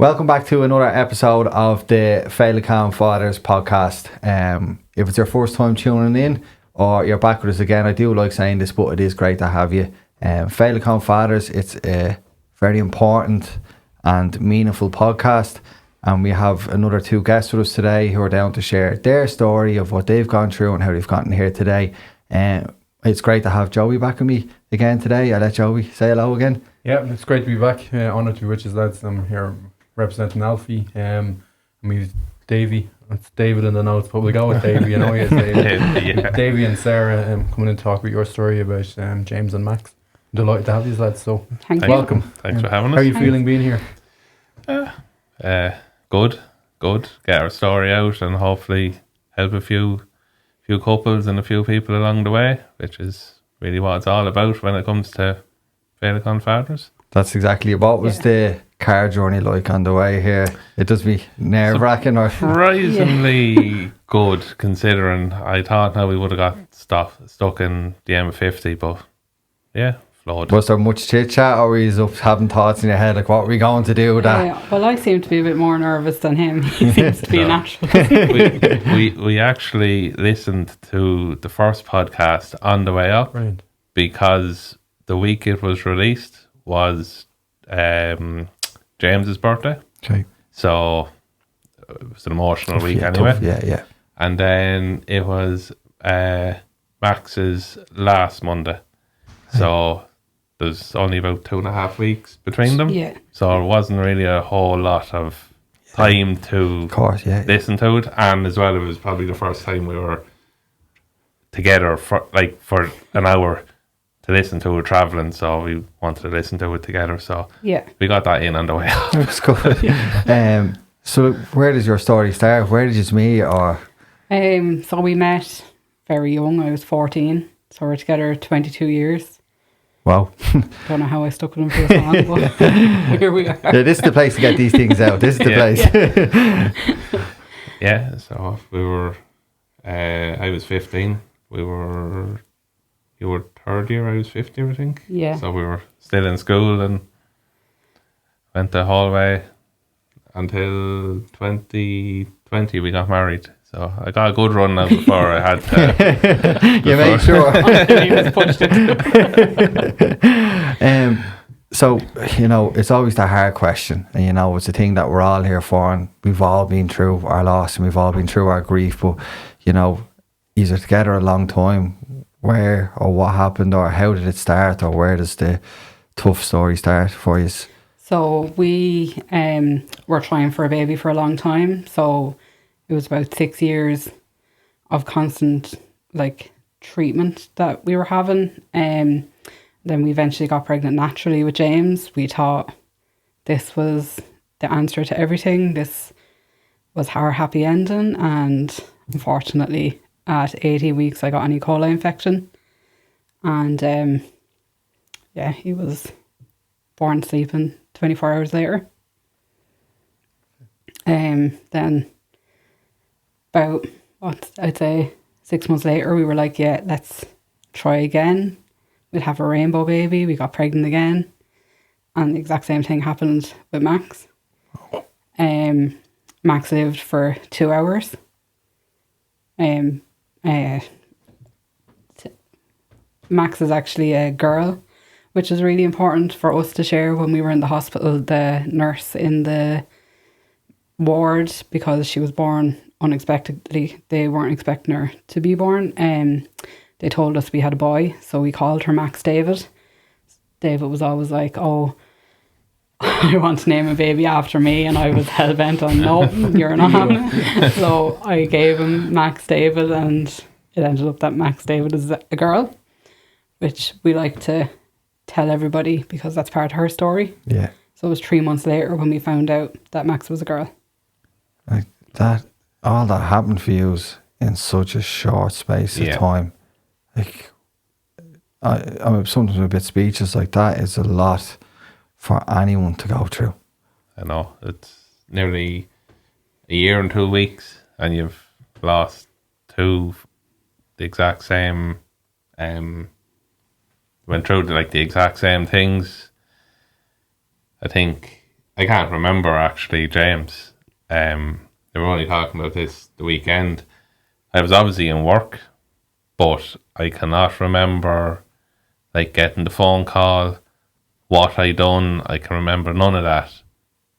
Welcome back to another episode of the Féileacáin Fathers Podcast. If it's your first time tuning in or you're back with us again, I do like saying this, but it is great to have you. Féileacáin Fathers, it's a very important and meaningful podcast, and we have another two guests with us today who are down to share their story of what they've gone through and how they've gotten here today. It's great to have Joey back with me again today. I'll let Joey say hello again. Yeah, it's great to be back. Honoured to be with you lads. I'm here representing Alfie. We've Davey. It's David in the notes, but we'll go with Davey. You know, yes, Davey and Sarah coming in to talk about your story about James and Max. I'm delighted to have these lads. So welcome. Thanks for having us. How are you feeling being here? Good. Get our story out and hopefully help a few couples and a few people along the way, which is really what it's all about when it comes to Féileacáin Fathers. That's exactly what was the car journey like on the way here. It does be nerve-wracking. Surprisingly good, considering I thought now we would have got stuck in the M50, but yeah, flawed. Was there much chit-chat, or were you up having thoughts in your head like what are we going to do with that? Well, I seem to be a bit more nervous than him. He seems to be a natural. we actually listened to the first podcast on the way up, Right. because the week it was released was James's birthday. Okay. So it was an emotional week Yeah, anyway. tough. Yeah. And then it was Max's last Monday. So there's only about 2.5 weeks between them. Yeah. So there wasn't really a whole lot of time to Of course, yeah. listen to it. And as well, it was probably the first time we were together for an hour to listen to it travelling. So we wanted to listen to it together. So Yeah. we got that in on the way up. That's good. So where does your story start? Where did you meet? Or So we met very young. I was 14. So we're together 22 years. wow. Don't know how I stuck with him for so long, but here we are. Yeah, this is the place to get these things out. This is the Yeah. place. Yeah, so we were, I was 15. You were third year, I was 50, I think. Yeah. So we were still in school and went the whole way until 2020 we got married. So I got a good run now before I had to. You made sure. He was punched into. So, you know, it's always the hard question. And, you know, it's a thing that we're all here for. And we've all been through our loss and we've all been through our grief. But, you know, you're together a long time. Where or what happened, or how did it start, or where does the tough story start for you? So we were trying for a baby for a long time. So it was about 6 years of constant treatment that we were having. Then we eventually got pregnant naturally with James. We thought this was the answer to everything. This was our happy ending, and unfortunately at 80 weeks I got an E. coli infection, and he was born sleeping 24 hours later. Then about, I'd say 6 months later, we were like, yeah, let's try again. We'd have a rainbow baby. We got pregnant again, and the exact same thing happened with Max. Max lived for 2 hours. Max is actually a girl, which is really important for us to share. When we were in the hospital, the nurse in the ward, because she was born unexpectedly, they weren't expecting her to be born, they told us we had a boy, so we called her Max David. David was always like, oh, I want to name a baby after me, and I was hell-bent on, no, you're not having it. So I gave him Max David, and it ended up that Max David is a girl, which we like to tell everybody because that's part of her story. Yeah. So it was 3 months later when we found out that Max was a girl. Like that, all that happened for you in such a short space of time. Like, I'm sometimes a bit speechless. Like, that is a lot for anyone to go through. I know, it's nearly a year and 2 weeks, and you've lost two the exact same, went through the exact same things. I think I can't remember actually, James. They were only talking about this the weekend. I was obviously in work, but I cannot remember like getting the phone call, what I done. I can remember none of that,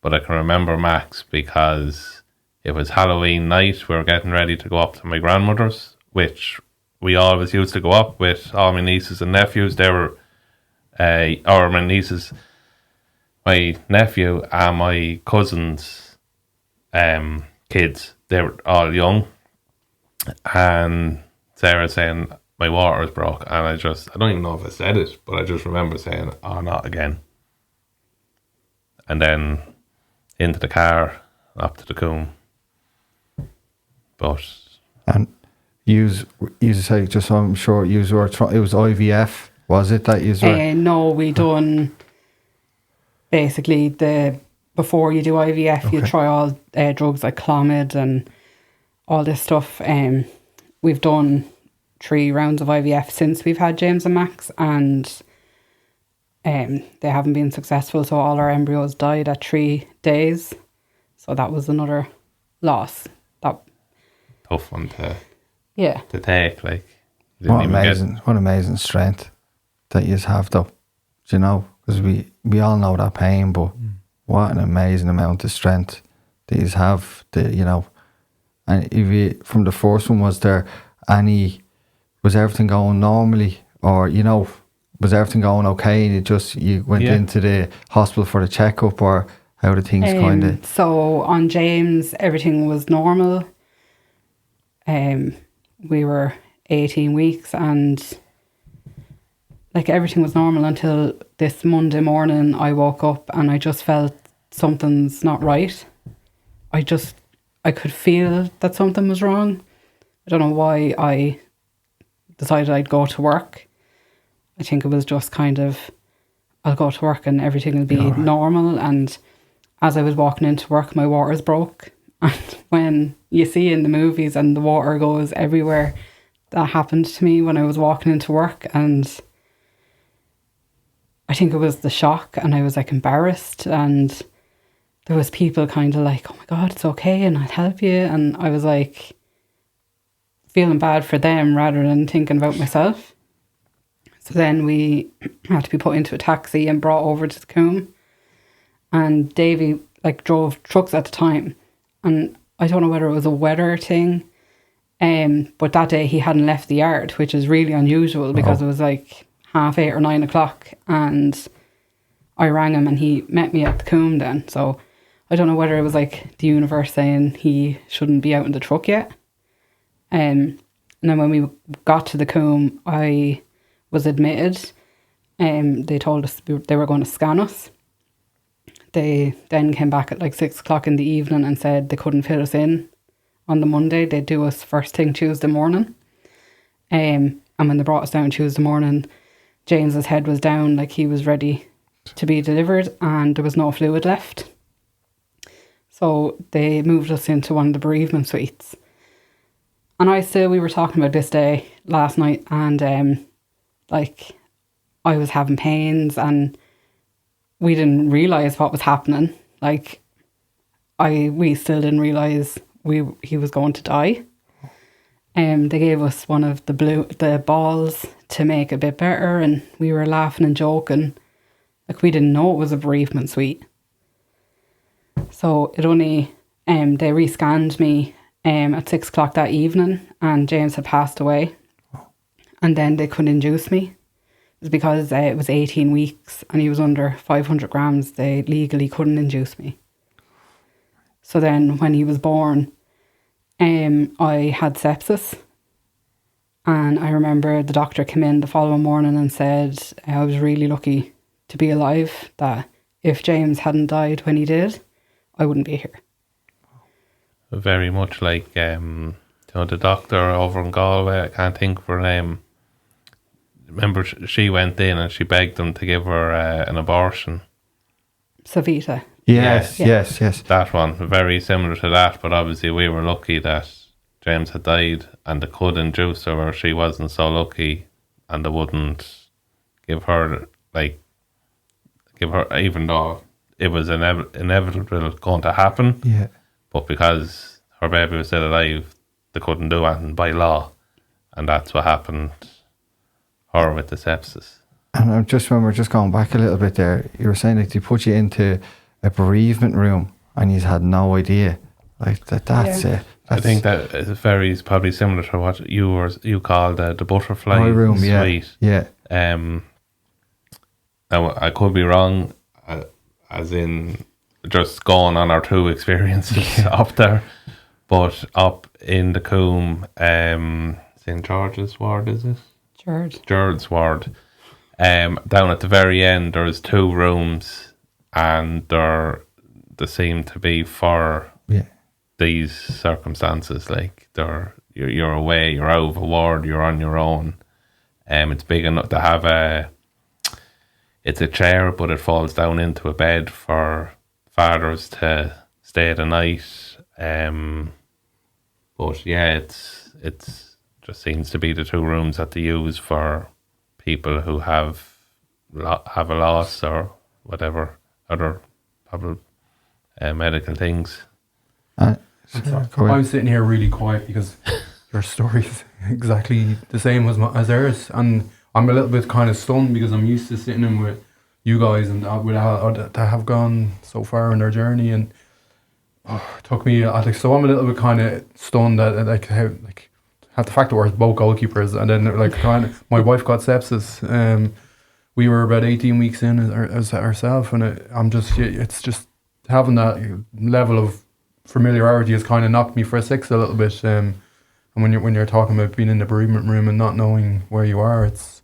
but I can remember Max because it was Halloween night. We were getting ready to go up to my grandmother's, which we always used to go up with all my nieces and nephews. They were, or my nieces, my nephew and my cousin's kids. They were all young, and Sarah saying my water is broke, and I don't even know if I said it, but I just remember saying, "Oh, not again." And then into the car, up to the coombe. But And you say, just so I'm sure, it was IVF, was it that you were? No, we done basically before you do IVF, you try all drugs like Clomid and all this stuff. We've done 3 rounds of IVF since we've had James and Max, and they haven't been successful, so all our embryos died at 3 days. So that was another loss. That tough one to take, like. What amazing strength that you have, though. Do you know? Because we all know that pain, but what an amazing amount of strength that you have. And if from the first one, was everything going normally, or was everything going okay? And you went into the hospital for the checkup, or how the things kind of? So on James, everything was normal. We were 18 weeks, and like everything was normal until this Monday morning. I woke up and I just felt something's not right. I could feel that something was wrong. I don't know why I decided I'd go to work. I think it was just kind of, I'll go to work and everything will be normal. And as I was walking into work, my waters broke. And when you see in the movies and the water goes everywhere, that happened to me when I was walking into work. And I think it was the shock, and I was like embarrassed, and there was people kind of like, "Oh my God, it's okay, and I'll help you." And I was like feeling bad for them rather than thinking about myself. So then we had to be put into a taxi and brought over to the coombe. And Davey drove trucks at the time, and I don't know whether it was a weather thing, but that day he hadn't left the yard, which is really unusual because it was like 8:30 or 9 o'clock, and I rang him and he met me at the coombe then. So I don't know whether it was like the universe saying he shouldn't be out in the truck yet. And then when we got to the coombe, I was admitted. They told us they were going to scan us. They then came back at like 6 o'clock in the evening and said they couldn't fit us in on the Monday. They'd do us first thing Tuesday morning. And when they brought us down Tuesday morning, James's head was down, like he was ready to be delivered, and there was no fluid left. So they moved us into one of the bereavement suites. And we were talking about this day last night, and I was having pains, and we didn't realise what was happening. We still didn't realise he was going to die. They gave us one of the balls to make it a bit better, and we were laughing and joking. We didn't know it was a bereavement suite. So it only they re-scanned me at 6 o'clock that evening, and James had passed away. And then they couldn't induce me. It was because it was 18 weeks and he was under 500 grams. They legally couldn't induce me. So then when he was born, I had sepsis. And I remember the doctor came in the following morning and said I was really lucky to be alive, that if James hadn't died when he did, I wouldn't be here. Very much like the doctor over in Galway, I can't think of her name. Remember, she went in and she begged them to give her an abortion. Savita. Yes. That one, very similar to that, but obviously we were lucky that James had died and they could induce her, or she wasn't so lucky and they wouldn't give her, even though it was inevitable going to happen. Yeah. But because her baby was still alive, they couldn't do anything by law, and that's what happened. Her with the sepsis. And I just remember, just going back a little bit there, you were saying that they put you into a bereavement room and you had no idea. Like that's it. I think that it varies, probably similar to what you called the butterfly room, suite. Yeah. I could be wrong, as in just going on our two experiences up there, but up in the Coombe, St. George's Ward, is it? George's Ward. Down at the very end, there's 2 rooms, and they seem to be for these circumstances. Like you're away, you're out of a ward, you're on your own. It's big enough to have it's a chair, but it falls down into a bed for fathers to stay the night. But yeah, it's just seems to be the 2 rooms that they use for people who have a loss or whatever other probably medical things. I'm sitting here really quiet because your story is exactly the same as theirs, and I'm a little bit kind of stunned because I'm used to sitting in with you guys and that have gone so far in their journey, and it took me. So I'm a little bit kind of stunned at the fact that we're both goalkeepers, and then my wife got sepsis. We were about 18 weeks in as ourselves, and it's just having that level of familiarity has kind of knocked me for a six a little bit. And when you're talking about being in the bereavement room and not knowing where you are, it's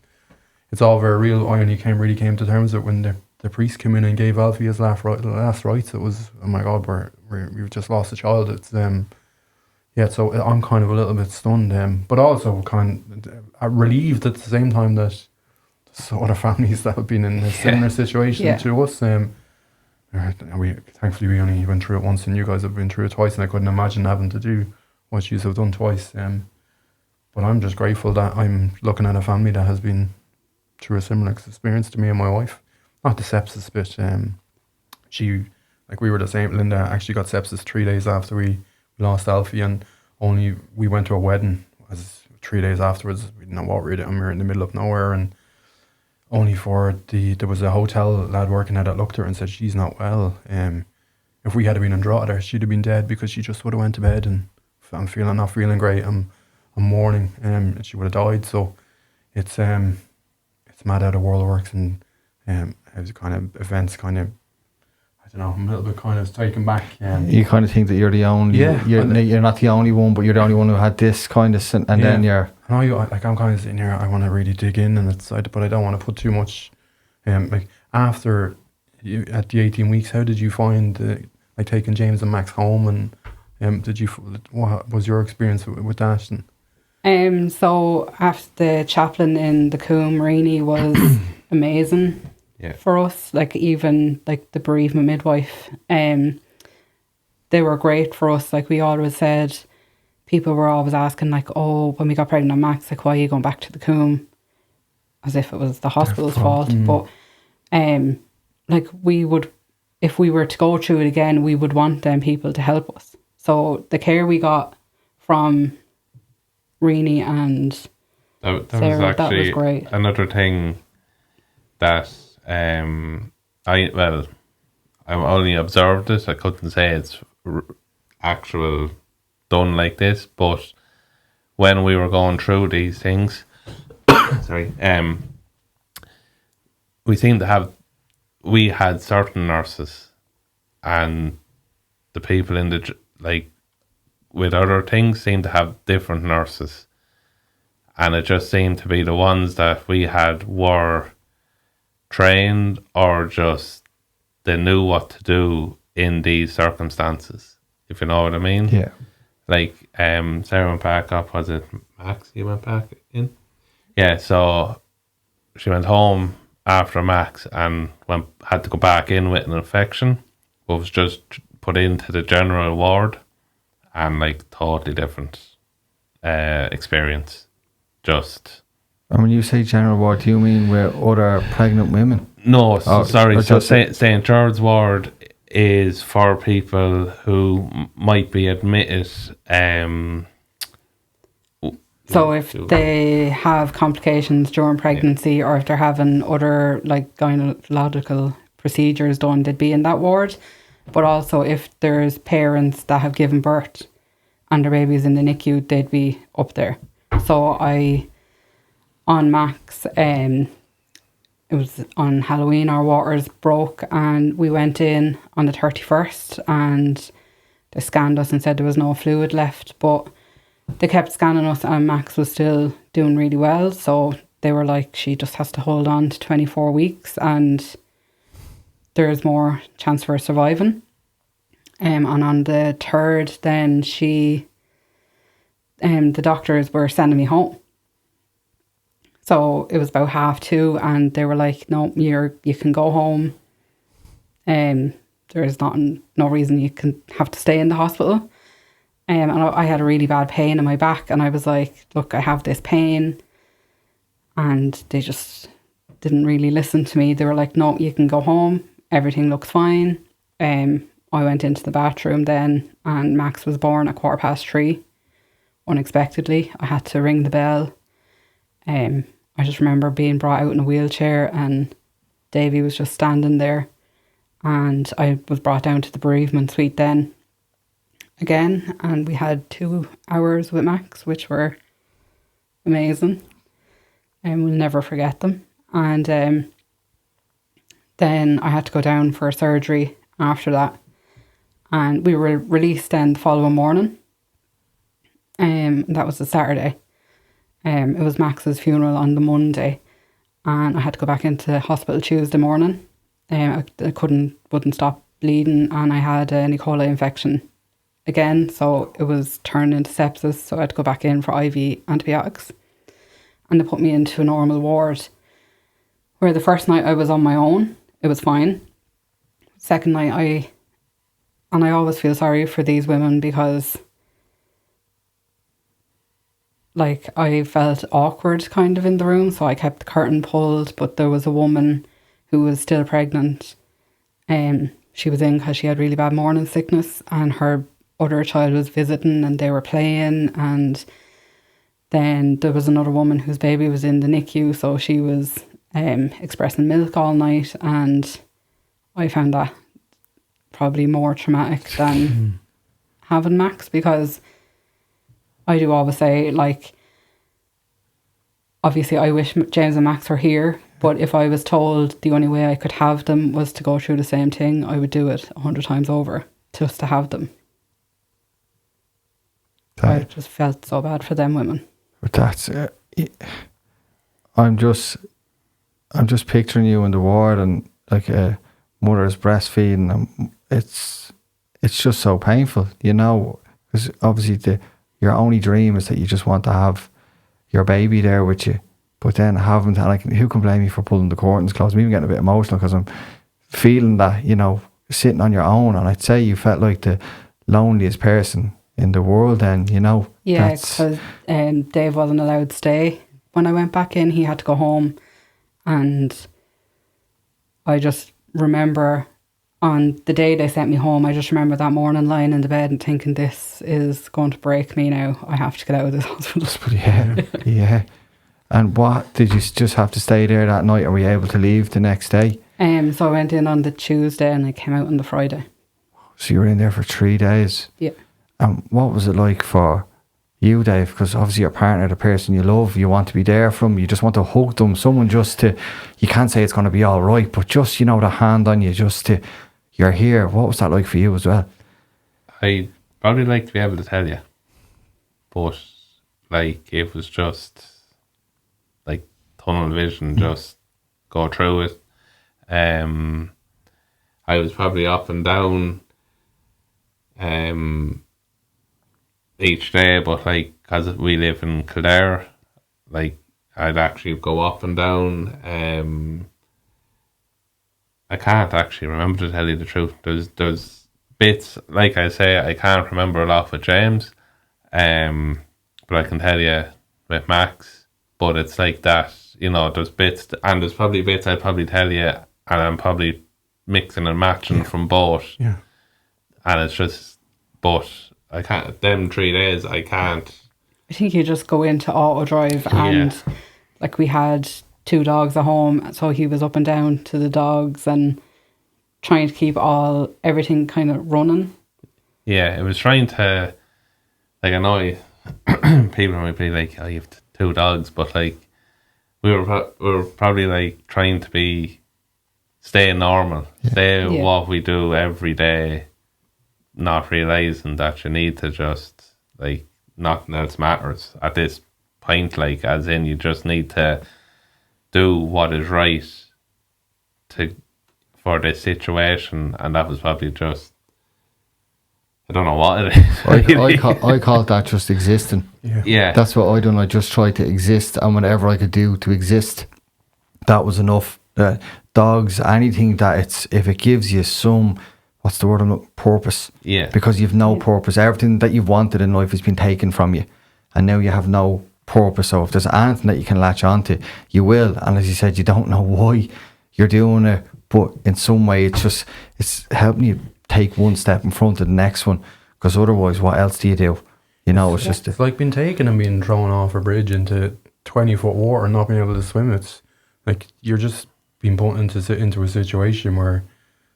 all very real. I only really came to terms with it when the priest came in and gave Alfie his last rites. It was, oh my God, we've just lost a child. It's so I'm kind of a little bit stunned, but also kind of relieved at the same time that there's other families that have been in a similar situation to us. Thankfully we only went through it once, and you guys have been through it twice, and I couldn't imagine having to do what you have done twice. But I'm just grateful that I'm looking at a family that has been through a similar experience to me and my wife. Not the sepsis bit. We were the same. Linda actually got sepsis 3 days after we lost Alfie, and only we went to a wedding as 3 days afterwards. We didn't know what we were doing. We were in the middle of nowhere, and only there was a hotel lad working there that looked at her and said, she's not well. If we had been in Drogheda, she'd have been dead, because she just would have went to bed and I'm not feeling great. I'm mourning, and she would have died. So it's mad how the world works, and how the kind of events kind of, I don't know, I'm a little bit kind of taken back. You kind of think that you're the only, you're not the only one, but you're the only one who had this kind of, and then you're... I'm kind of sitting here, I want to really dig in, but I don't want to put too much, after at the 18 weeks, how did you find taking James and Max home, and what was your experience with that? So after the chaplain in the Coombe, Rini was amazing for us. Even the bereavement midwife, they were great for us. We always said, people were always asking when we got pregnant on Max, why are you going back to the Coombe? As if it was the hospital's fault. But we would, if we were to go through it again, we would want them people to help us. So the care we got from Rini and Sarah, that was great. Another thing that I only observed it. I couldn't say it's actual done like this, but when we were going through these things, we had certain nurses, and the people in the with other things seemed to have different nurses, and it just seemed to be the ones that we had were trained, or just they knew what to do in these circumstances, if you know what I mean. Sarah went back up, was it Max you went back in? So she went home after Max and had to go back in with an infection, but was just put into the general ward, and totally different experience. Just And when you say general ward, do you mean with other pregnant women? No, sorry. or So just- St. George's Ward is for people who might be admitted. So if they have complications during pregnancy, or if they're having other like gynecological procedures done, they'd be in that ward. But also if there's parents that have given birth and their baby's in the NICU, they'd be up there. So on Max, it was on Halloween, our waters broke and we went in on the 31st and they scanned us and said there was no fluid left, but they kept scanning us and Max was still doing really well. So they were like, she just has to hold on to 24 weeks and there's more chance for her surviving. And on the 3rd, then the doctors were sending me home. So it was about 2:30 and they were like, no, you can go home. There's no reason you can have to stay in the hospital. And I had a really bad pain in my back and I was like, look, I have this pain. And they just didn't really listen to me. They were like, no, you can go home. Everything looks fine. I went into the bathroom then and Max was born at 3:15. Unexpectedly, I had to ring the bell. I just remember being brought out in a wheelchair and Davey was just standing there and I was brought down to the bereavement suite then again and we had 2 hours with Max, which were amazing and we'll never forget them. And then I had to go down for surgery after that and we were released then the following morning. That was the Saturday. It was Max's funeral on the Monday and I had to go back into hospital Tuesday morning. I wouldn't stop bleeding and I had an E. coli infection again, so it was turned into sepsis, so I had to go back in for IV antibiotics and they put me into a normal ward where the first night I was on my own, it was fine. Second night I always feel sorry for these women because like I felt awkward kind of in the room, so I kept the curtain pulled, but there was a woman who was still pregnant. She was in because she had really bad morning sickness and her other child was visiting and they were playing, and then there was another woman whose baby was in the NICU, so she was expressing milk all night, and I found that probably more traumatic than having Max, because I do always say, like, obviously I wish James and Max were here, but if I was told the only way I could have them was to go through the same thing, I would do it 100 times over just to have them. I just felt so bad for them women. But that's I'm just picturing you in the ward and like a mother's breastfeeding, and it's just so painful, you know, because obviously your only dream is that you just want to have your baby there with you, but then having to, like, who can blame you for pulling the curtains close? I'm even getting a bit emotional because I'm feeling that, you know, sitting on your own, and I'd say you felt like the loneliest person in the world then, you know. Yeah, because Dave wasn't allowed to stay. When I went back in, he had to go home, and I just remember on the day they sent me home, I just remember that morning lying in the bed and thinking, this is going to break me now. I have to get out of this hospital. Yeah. And what, did you just have to stay there that night, or were you able to leave the next day? So I went in on the Tuesday and I came out on the Friday. So you were in there for 3 days? Yeah. And what was it like for you, Dave? Because obviously your partner, the person you love, you want to be there for them, you just want to hug them, someone just to, you can't say it's going to be all right, but just, you know, the hand on you, just to, you're here. What was that like for you as well? I'd probably like to be able to tell you, but like it was just like tunnel vision, just go through it. I was probably up and down each day, but like, because we live in Kildare, like I'd actually go up and down. I can't actually remember, to tell you the truth. There's bits, like I say, I can't remember a lot with James, but I can tell you with Max, but it's like that, you know, there's bits, and there's probably bits I'd probably tell you, and I'm probably mixing and matching from both. Yeah. And it's just, but I can't, them 3 days, I can't. I think you just go into auto drive, and like we had 2 dogs at home, so he was up and down to the dogs and trying to keep everything kind of running. Yeah, it was trying to, like, I know people might be like, oh, you have 2 dogs, but like we were probably like trying to stay normal, stay what we do every day, not realising that you need to just, like, nothing else matters at this point, like, as in you just need to do what is right for this situation, and that was probably just, I don't know what it is. I call that just existing. Yeah. That's what I done. I just tried to exist, and whatever I could do to exist, that was enough. Dogs, anything that if it gives you some, what's the word I'm looking, purpose. Yeah. Because you've no purpose. Everything that you've wanted in life has been taken from you, and now you have no purpose. So if there's anything that you can latch onto, you will. And as you said, you don't know why you're doing it, but in some way it's helping you take one step in front of the next one, because otherwise what else do you do? You know, it's like being taken and being thrown off a bridge into 20-foot water and not being able to swim. It's like you're just being put into a situation where,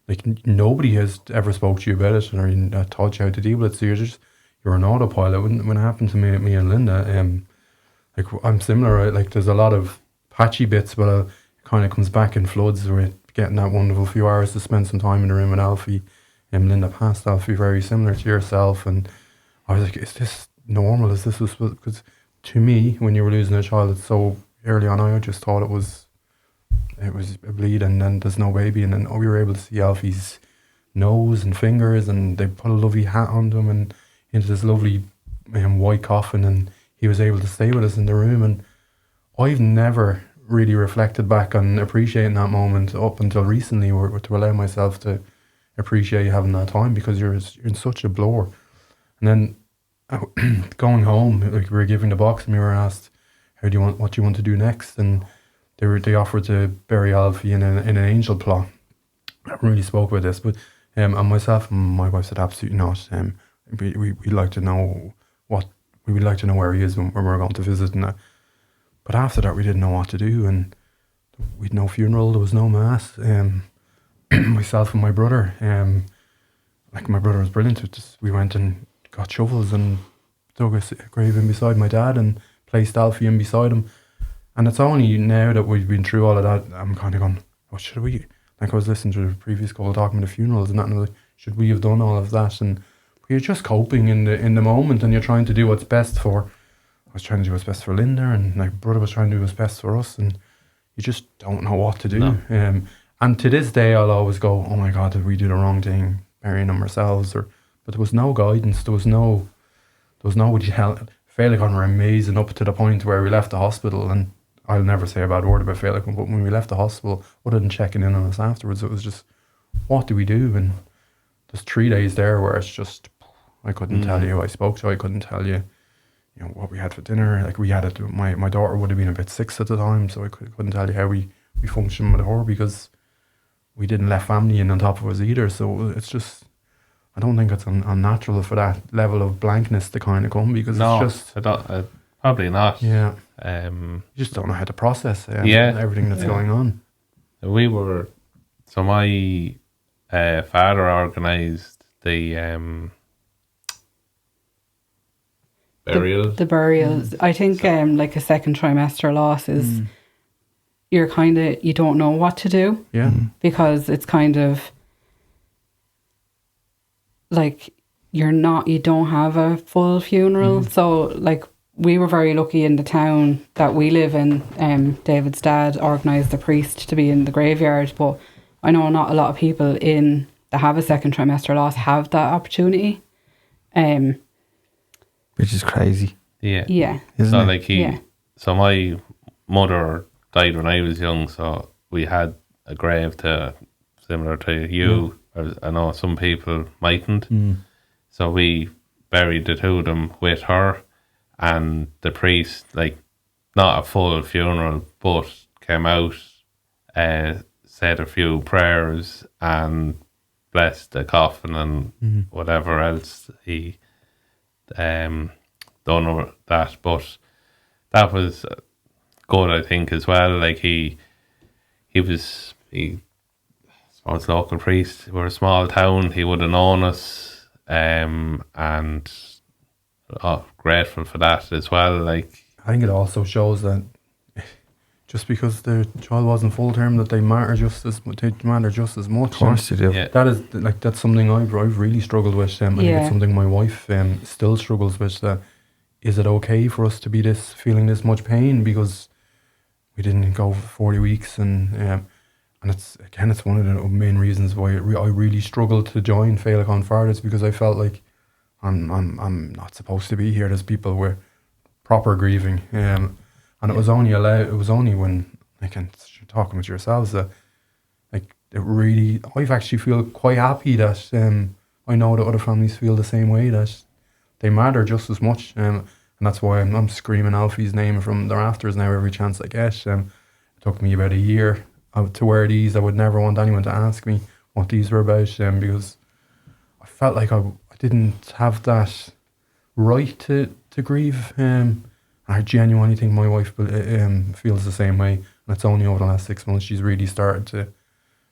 like, nobody has ever spoke to you about it or taught you how to deal with it. So you're an autopilot. When it happened to me and Linda, like, I'm similar, right? Like, there's a lot of patchy bits, but it kind of comes back in floods. We're getting that wonderful few hours to spend some time in the room with Alfie. Linda passed Alfie, very similar to yourself, and I was like, is this normal? Is this because to me, when you were losing a child so early on, I just thought it was a bleed, and then there's no baby, and then we were able to see Alfie's nose and fingers, and they put a lovely hat on him and into this lovely white coffin, and he was able to stay with us in the room. And I've never really reflected back on appreciating that moment up until recently, or to allow myself to appreciate having that time, because you're in such a blur. And then going home, like, we were given the box and we were asked, what do you want to do next? And they offered to bury Alfie in an angel plot. I haven't really spoke about this, but and myself and my wife said absolutely not. We'd like to know where he is when we're going to visit, and that. But after that, we didn't know what to do, and we'd no funeral, there was no mass. Myself and my brother, like, my brother was brilliant. We went and got shovels and dug a grave in beside my dad and placed Alfie in beside him. And it's only now that we've been through all of that, I'm kind of going, what should we? Like, I was listening to the previous couple talking about the funerals and that, and I was like, should we have done all of that? And you're just coping in the moment, and you're trying to do what's best for. I was trying to do what's best for Linda, and my brother was trying to do what's best for us, and you just don't know what to do. No. And to this day, I'll always go, oh my God, did we do the wrong thing burying them ourselves? But there was no guidance. There was no Féileacáin were amazing up to the point where we left the hospital, and I'll never say a bad word about Féileacáin, but when we left the hospital, other than checking in on us afterwards, it was just, what do we do? And there's 3 days there where it's just, I couldn't tell you who I spoke to. I couldn't tell you, what we had for dinner. Like, we had it. My daughter would have been a bit 6 at the time, so I couldn't tell you how we functioned with her, because we didn't let family in on top of us either. So it's just, I don't think it's unnatural for that level of blankness to kind of come, because it's just probably not. Yeah. You just don't know how to process everything that's going on. My father organised the burial. The burials. I think like a second trimester loss is you're kind of, you don't know what to do. Yeah. Because it's kind of like you don't have a full funeral. So like, we were very lucky in the town that we live in. David's dad organised a priest to be in the graveyard, but I know not a lot of people that have a second trimester loss have that opportunity. Which is crazy. Yeah. Yeah. Isn't it? So my mother died when I was young, so we had a grave similar to you. I know some people mightn't. So we buried the 2 of them with her, and the priest, like, not a full funeral, but came out, said a few prayers and blessed the coffin and whatever else he done over that. But that was good, I think, as well. Like he was local priest. We're a small town. He would have known us, and grateful for that as well. Like, I think it also shows that just because the child wasn't full term, that they matter just as much. Of course they do. yeah, That's something I've really struggled with. I think it's something my wife still struggles with. That is it okay for us to be feeling this much pain because we didn't go for 40 weeks and it's one of the main reasons why I really struggled to join Féileacáin Fathers, because I felt like I'm not supposed to be here. There's people with proper grieving, and it was only when, like, and you're talking with yourselves, that like it really, I actually feel quite happy that I know that other families feel the same way, that they matter just as much, and that's why I'm screaming Alfie's name from the rafters now every chance I get. It took me about a year to wear these. I would never want anyone to ask me what these were about, because I felt like I didn't have that right to grieve. I genuinely think my wife feels the same way, and it's only over the last 6 months she's really started to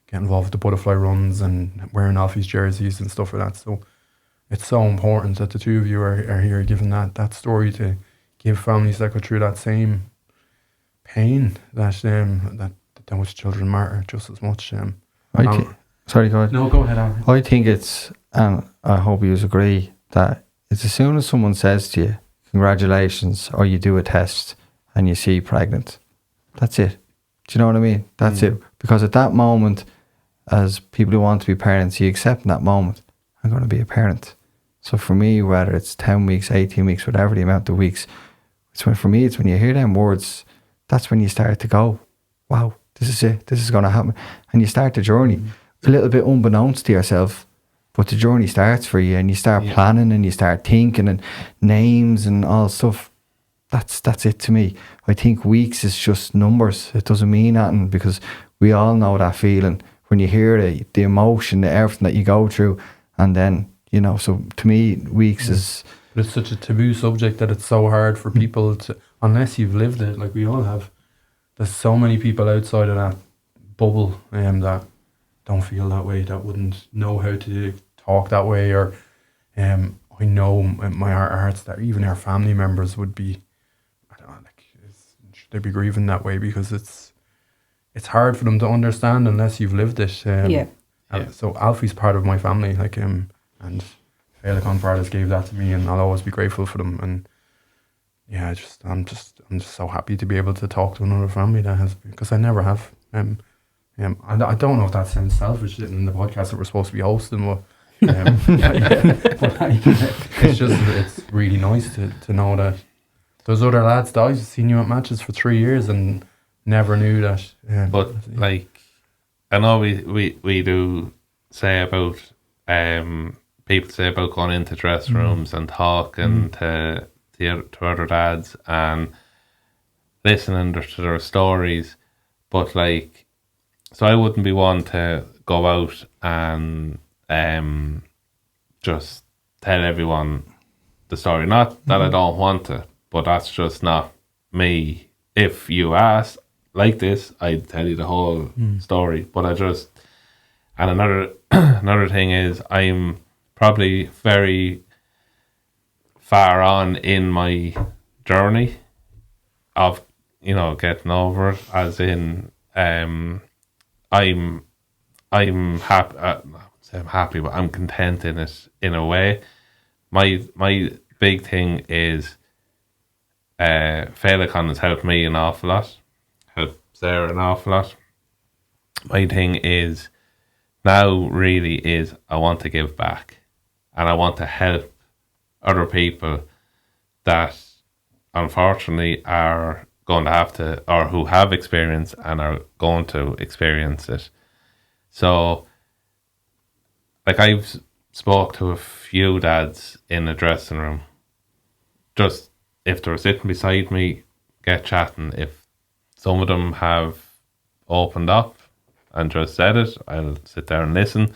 get involved with the butterfly runs and wearing Alfie's jerseys and stuff like that. So it's so important that the two of you are here giving that story, to give families that go through that same pain, that those children matter just as much. Sorry, go ahead. No, go ahead, Aaron. I think it's, and I hope you agree, that it's as soon as someone says to you, congratulations, or you do a test and you see pregnant, that's it. Do you know what I mean? That's it. Because at that moment, as people who want to be parents, you accept in that moment, I'm going to be a parent. So for me, whether it's 10 weeks, 18 weeks, whatever the amount of weeks, it's when you hear them words, that's when you start to go, wow, this is it, this is going to happen. And you start the journey a little bit unbeknownst to yourself, but the journey starts for you, and you start planning and you start thinking and names and all stuff. That's it to me. I think weeks is just numbers. It doesn't mean nothing, because we all know that feeling when you hear the emotion, everything that you go through, and then, you know, so to me, weeks is... But it's such a taboo subject that it's so hard for people to, unless you've lived it, like we all have. There's so many people outside of that bubble that don't feel that way, that wouldn't know how to talk that way, or I know in my hearts that even our family members would be, I don't know, like, they'd be grieving that way, because it's hard for them to understand unless you've lived it. So Alfie's part of my family, like, and Féileacáin Fathers gave that to me, and I'll always be grateful for them. And yeah, I'm just so happy to be able to talk to another family that has, because I never have. I don't know if that sounds selfish in the podcast that we're supposed to be hosting, but it's really nice to know that those other lads that I've seen you at matches for 3 years and never knew that. But like, I know we do say about people say about going into dressing rooms and talking to other dads and listening to their stories, but like, so I wouldn't be one to go out and just tell everyone the story. Not that I don't want to, but that's just not me. If you ask like this, I'd tell you the whole story. But and another thing is, I'm probably very far on in my journey of, you know, getting over it, as in I'm happy. I wouldn't say I'm happy, but I'm content in it in a way. My big thing is Féileacáin has helped me an awful lot, helped Sarah an awful lot. My thing is now really is I want to give back, and I want to help other people that unfortunately are going to have to, or who have experienced and are going to experience it. So, like, I've spoke to a few dads in the dressing room. Just if they were sitting beside me, get chatting. If some of them have opened up and just said it, I'll sit there and listen.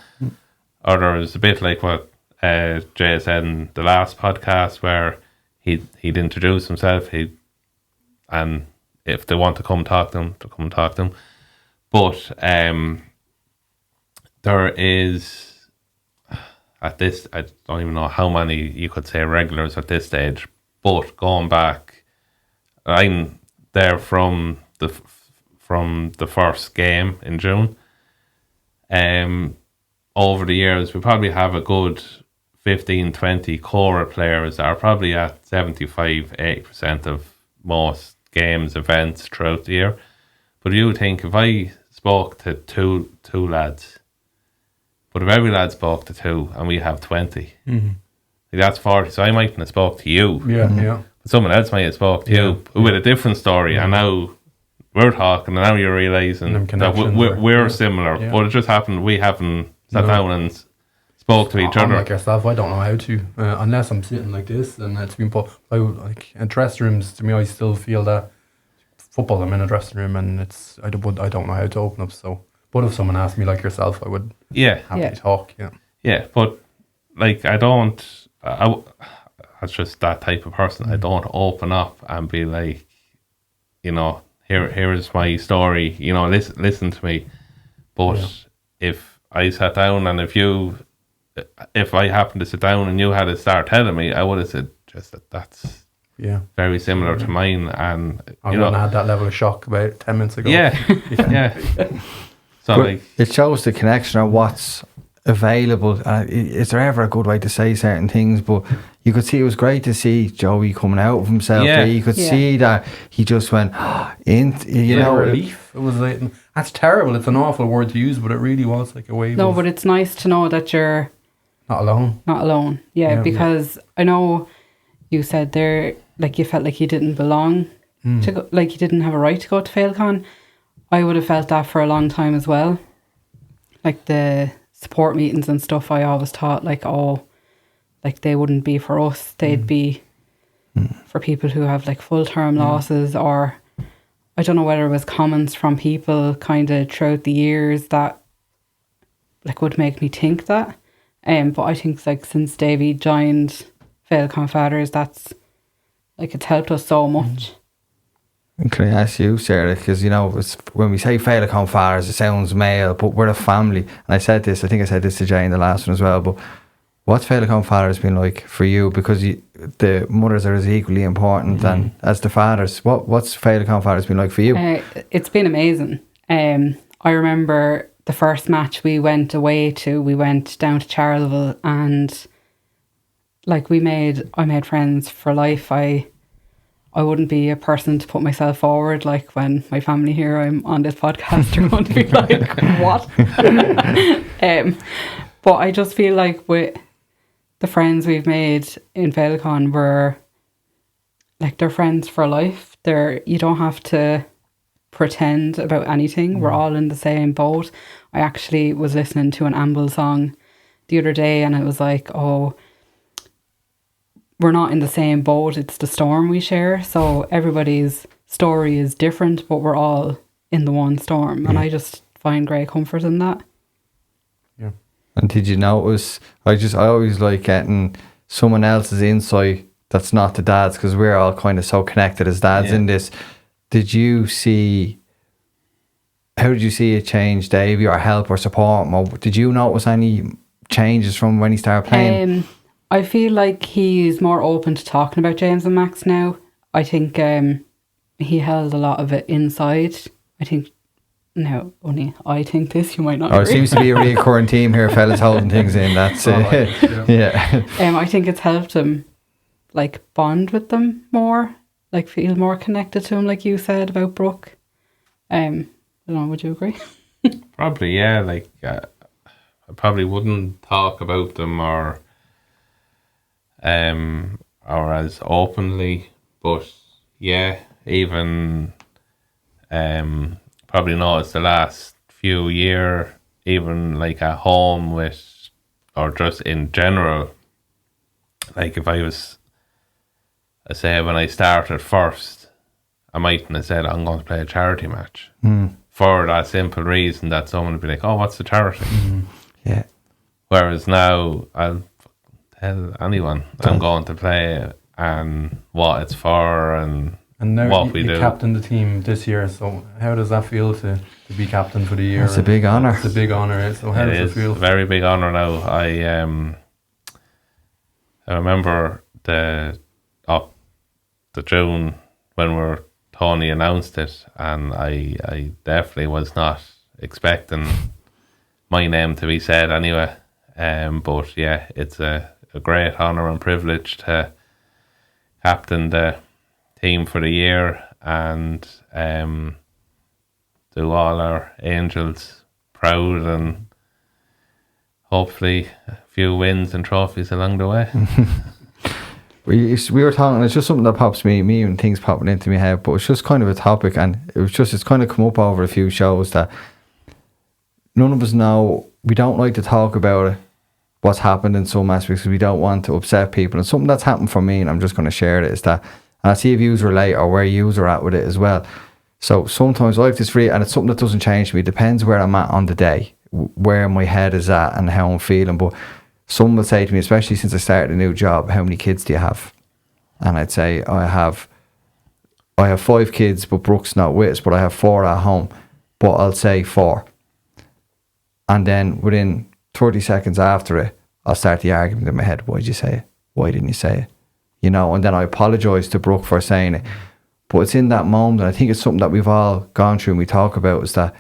Others, a bit like what Jay said in the last podcast, where he'd introduce himself, and if they want to come talk to him, to come talk to him. But there is, at this, I don't even know how many you could say regulars at this stage, but going back, I'm there from the first game in June. Over the years, we probably have a good 15, 20 core players that are probably at 75-80% of most games, events throughout the year. But you think if I spoke to two lads, but if every lad spoke to two and we have 20, that's 40. So I mightn't have spoke to you. Yeah. But someone else might have spoke to you with a different story. And now we're talking, and now you're realising that we're similar. Yeah. But it just happened we haven't sat down and spoke to each other. Like yourself, I don't know how to, unless I'm sitting like this and it's been put. In dressing rooms, to me, I still feel that football. I'm in a dressing room and I don't know how to open up. So, but if someone asked me like yourself, I would happily talk. Yeah, but like I don't. That's just that type of person. I don't open up and be like, here is my story. Listen to me. But if I sat down and if I happened to sit down and you had to start telling me, I would have said just that's very similar to mine, and I wouldn't have had that level of shock about 10 minutes ago. Yeah. So but it shows the connection of what's available. Is there ever a good way to say certain things? But you could see it was great to see Joey coming out of himself. Yeah. You could see that he just went relief. It was like, that's terrible. It's an awful word to use, but it really was like a wave. No, but it's nice to know that you're not alone. Yeah, because I know you said there, like you felt like you didn't belong to go, like you didn't have a right to go to Féileacáin. I would have felt that for a long time as well. Like the support meetings and stuff, I always thought like they wouldn't be for us. They'd be for people who have like full-term losses, or I don't know whether it was comments from people kind of throughout the years that like would make me think that. But I think like since Davey joined Féileacáin Fathers, that's like it's helped us so much. And can I ask you, Sarah, because when we say Féileacáin Fathers, it sounds male, but we're a family. And I said this to Jay in the last one as well, but what's Féileacáin Fathers been like for you? Because the mothers are as equally important as the fathers. What's Féileacáin Fathers been like for you? It's been amazing. I remember the first match we went away to, we went down to Charleville, and like I made friends for life. I wouldn't be a person to put myself forward. Like when my family hear I'm on this podcast, they're going to be like, what? But I just feel like with the friends we've made in Féileacáin, they're friends for life. You don't have to pretend about anything. We're all in the same boat. I actually was listening to an Amble song the other day, and it was like, we're not in the same boat, it's the storm we share. So everybody's story is different, but we're all in the one storm. And I just find great comfort in that. Yeah. And did you notice, I always like getting someone else's insight that's not the dad's, because we're all kind of so connected as dads in this. How did you see it change Davey, or help or support him? Or did you notice any changes from when he started playing? I feel like he's more open to talking about James and Max now. I think he held a lot of it inside. I think this, you might not agree. It seems to be a recurring theme here, fellas, holding things in. That's I think it's helped him like bond with them more, like feel more connected to him, like you said about Brooke. I don't know, would you agree? Probably, yeah. Like I probably wouldn't talk about them or as openly, but yeah, even probably noticed the last few years, even like at home with, or just in general, like if I say when I started first, I mightn't have said I'm going to play a charity match for that simple reason that someone would be like, oh, what's the charity? Yeah. Whereas now I'll tell anyone I'm going to play and what it's for and now what we do. Captain the team this year, so how does that feel to be captain for the year? It's a big honour. It's a big honour. So how does it feel? It's a very big honour now. I remember the June when Tony announced it, and I definitely was not expecting my name to be said anyway. But yeah, it's a great honour and privilege to captain the team for the year and do all our angels proud and hopefully a few wins and trophies along the way. We were talking, it's just something that pops me and things popping into my head, but it's just kind of a topic, and it's kind of come up over a few shows that none of us know. We don't like to talk about it, what's happened in some aspects, because we don't want to upset people. And something that's happened for me, and I'm just going to share it, is that, and I'll see if you relate or where you are at with it as well. So sometimes I have this and it's something that doesn't change me. It depends where I'm at on the day, where my head is at and how I'm feeling. But someone will say to me, especially since I started a new job, how many kids do you have? And I'd say I have 5 kids, but Brooke's not with us, but I have 4 at home. But I'll say 4. And then within 30 seconds after it, I'll start the argument in my head. Why did you say it? Why didn't you say it? You know, and then I apologise to Brooke for saying it. But it's in that moment, and I think it's something that we've all gone through and we talk about, is that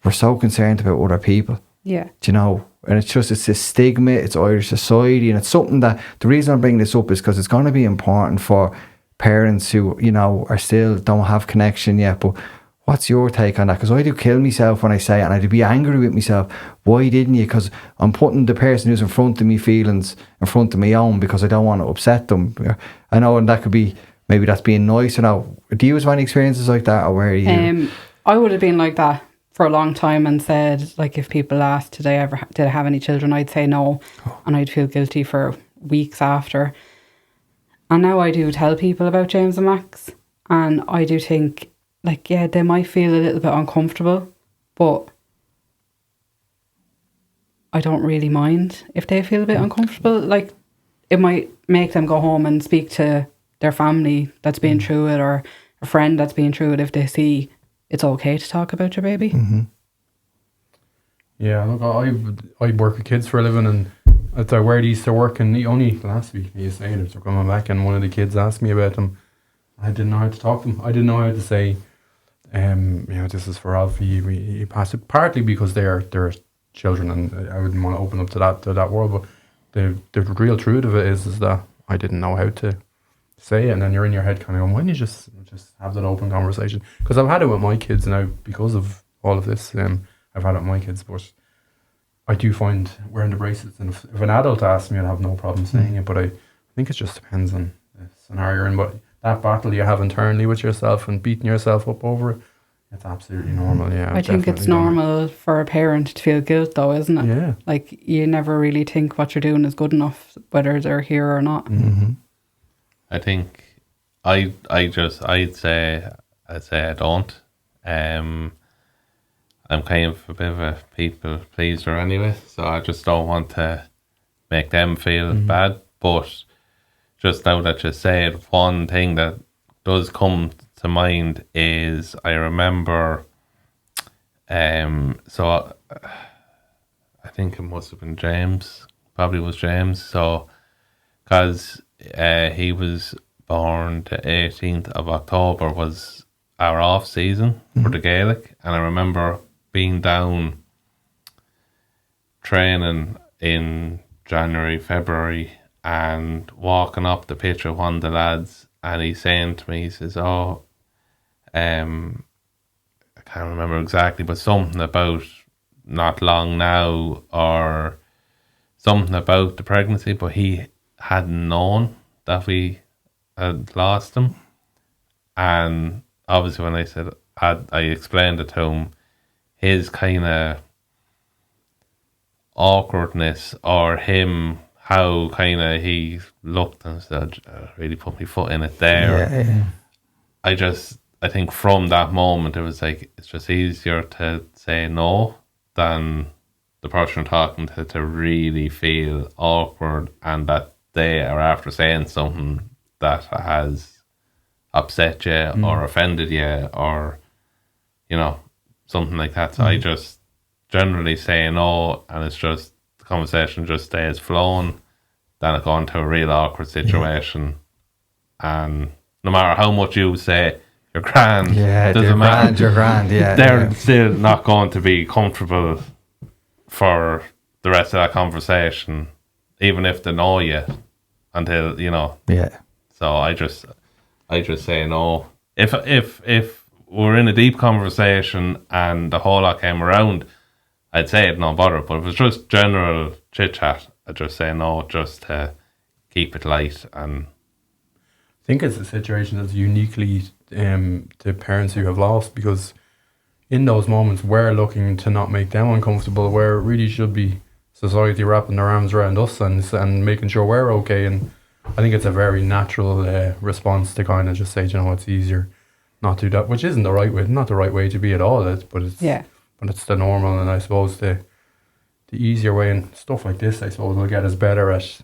we're so concerned about other people. Yeah. Do you know? And it's this stigma, it's Irish society, and it's something that, the reason I'm bringing this up is because it's going to be important for parents who, you know, are still don't have connection yet. But what's your take on that? Because I do kill myself when I say it, and I do be angry with myself. Why didn't you? Because I'm putting the person who's in front of me feelings in front of my own, because I don't want to upset them. I know, and that could be, maybe that's being nice. You know, do you have any experiences like that, or where are you? I would have been like that for a long time and said, like, if people asked, did I have any children, I'd say no, and I'd feel guilty for weeks after. And now I do tell people about James and Max, and I do think, like, yeah, they might feel a little bit uncomfortable, but I don't really mind if they feel a bit uncomfortable. Like, it might make them go home and speak to their family that's been through it, or a friend that's been through it, if they see it's okay to talk about your baby. Yeah, look, I work with kids for a living, and as I wear these to work, and only last week he was saying it, so coming back, and one of the kids asked me about them. I didn't know how to talk to them. I didn't know how to say, you know, this is for Alfie. He passed it, partly because they're children, and I wouldn't want to open up to that world. But the real truth of it is that I didn't know how to say it, and then you're in your head kind of going, why don't you just have that open conversation? Because I've had it with my kids now because of all of this. I've had it with my kids, but I do find wearing the bracelets, and if an adult asks me, I'd have no problem saying it. But I think it just depends on the scenario you're in. But that battle you have internally with yourself and beating yourself up over it, it's absolutely normal. Yeah, I think it's normal for a parent to feel guilt, though, isn't it? Yeah. Like, you never really think what you're doing is good enough, whether they're here or not. I think I'd say I don't. I'm kind of a bit of a people pleaser anyway, so I just don't want to make them feel bad. But just now that you say it, one thing that does come to mind is I remember, so I think it must have been James, probably was James, so, because he was born the 18th of October was our off season for the Gaelic, and I remember being down training in January, February, and walking up the pitch with one of the lads, and he's saying to me, he says, I can't remember exactly, but something about not long now, or something about the pregnancy, but he hadn't known that we had lost him. And obviously when I said, I explained it to him, his kind of awkwardness, or him, how kind of he looked and said, really put my foot in it there. I think from that moment, it was like, it's just easier to say no than the person you're talking to really feel awkward and that they are after saying something that has upset you or offended you or, you know, something like that. So I just generally say no, and it's just, the conversation just stays flowing, then it go into a real awkward situation. And no matter how much you say, you're grand. Yeah, doesn't matter. You're grand, yeah. They're still not going to be comfortable for the rest of that conversation, even if they know you, until, you know. Yeah. So I just say no. If we're in a deep conversation and the whole lot came around, I'd say it, no bother. But if it's just general chit chat, I'd just say no, just to keep it light. And I think it's a situation that's uniquely to parents who have lost, because in those moments we're looking to not make them uncomfortable, where it really should be society wrapping their arms around us and making sure we're okay. And I think it's a very natural response to kind of just say, you know, it's easier not to do that, which isn't the right way, not the right way to be at all. But it's the normal, and I suppose the easier way, and stuff like this, I suppose, will get us better at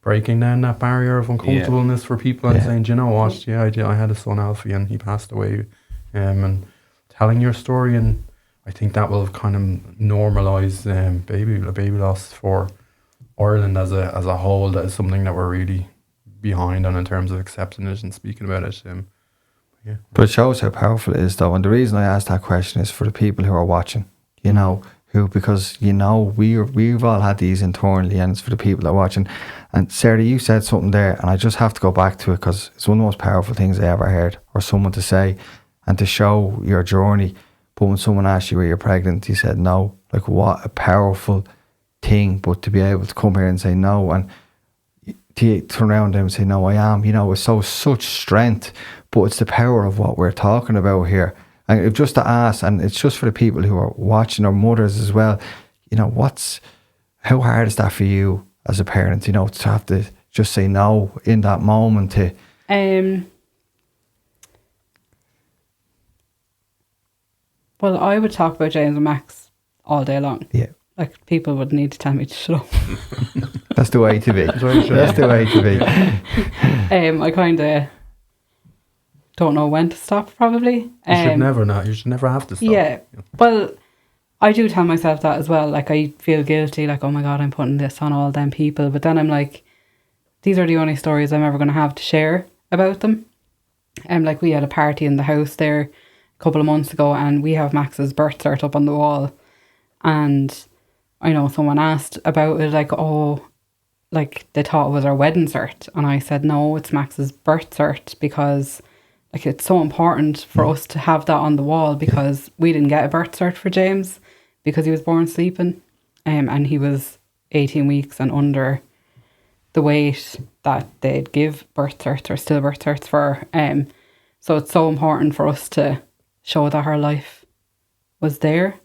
breaking down that barrier of uncomfortableness for people and saying, do you know what, I had a son, Alfie, and he passed away, and telling your story. And I think that will kind of normalise baby loss for Ireland as a whole. That is something that we're really behind on in terms of accepting it and speaking about it. But it shows how powerful it is, though. And the reason I asked that question is for the people who are watching, you know, because, you know, we've all had these internally, and it's for the people that are watching. And Sarah, you said something there, and I just have to go back to it because it's one of the most powerful things I ever heard, or someone to say and to show your journey. But when someone asked you were you pregnant, you said no. Like, what a powerful thing. But to be able to come here and say no, and to turn around and say, no, I am, you know, it's such strength. But it's the power of what we're talking about here. And just to ask, and it's just for the people who are watching, or mothers as well, you know, how hard is that for you as a parent, you know, to have to just say no in that moment to... Well, I would talk about James and Max all day long. Yeah. Like, people would need to tell me to shut up. That's the way to be. That's the way to be. I kind of don't know when to stop, probably. You should never have to stop. Yeah. Well, I do tell myself that as well. Like, I feel guilty, like, oh my God, I'm putting this on all them people. But then I'm like, these are the only stories I'm ever going to have to share about them. Like, we had a party in the house there a couple of months ago, and we have Max's birth cert up on the wall. And I know someone asked about it, like, oh, like, they thought it was our wedding cert. And I said, no, it's Max's birth cert, because, like, it's so important for us to have that on the wall, because we didn't get a birth cert for James because he was born sleeping, and he was 18 weeks and under the weight that they'd give birth certs or stillbirth certs for. So it's so important for us to show that her life was there.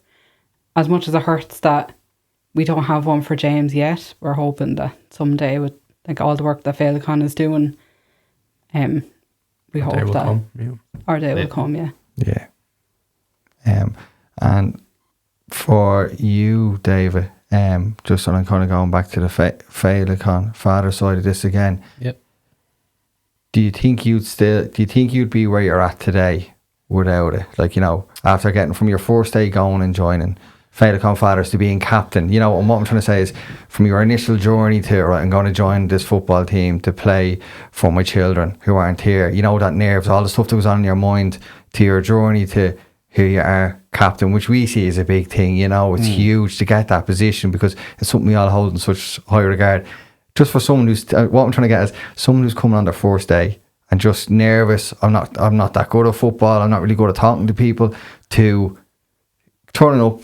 As much as it hurts that we don't have one for James yet, we're hoping that someday, with like all the work that Féileacáin is doing, we hope that our day will come. Yeah. And for you, David, just on kind of going back to the Féileacáin father side of this again. Yep. Do you think you'd be where you're at today without it? Like, you know, after getting from your first day going and joining Féileacáin Fathers to being captain, you know, and what I'm trying to say is, from your initial journey to, right, I'm going to join this football team to play for my children who aren't here, you know, that nerves, all the stuff that was on in your mind, to your journey to here you are, captain, which we see as a big thing, you know, it's huge to get that position, because it's something we all hold in such high regard. Just for someone who's, what I'm trying to get is someone who's coming on their first day and just nervous, I'm not that good at football, I'm not really good at talking to people, to turning up,